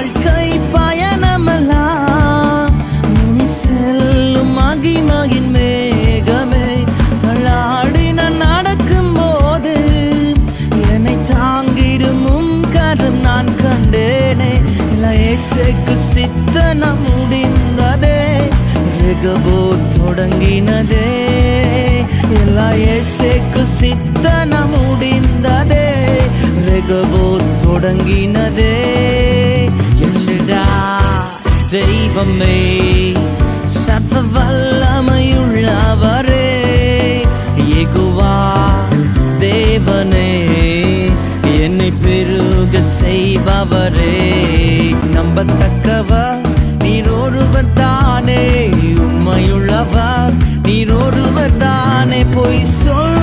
வாழ்க்கை பயணமெல்லாம் செல்லும் மகிமையின் மேகமே. தள்ளாடி நான் நடக்கும் போது என்னை தாங்கிடும் கரம் நான் கண்டேனே. இயேசுவுக்கு சித்தம் முடிந்ததே, ரெகபோ தொடங்கினதே. இயேசுவுக்கு சித்தம் முடிந்ததே, ரெகபோ தொடங்கினதே. எல்ஷடா தெய்வமே, சர்வ வல்லமையுள்ளவரே, யெகோவா தேவனே, என்னை பெருக செய்பவரே. நம்பத்தக்கவர் நீர் ஒருவர் தானே, உண்மையுள்ளவர் நீர் ஒருவர் தானே, பொய் சொல்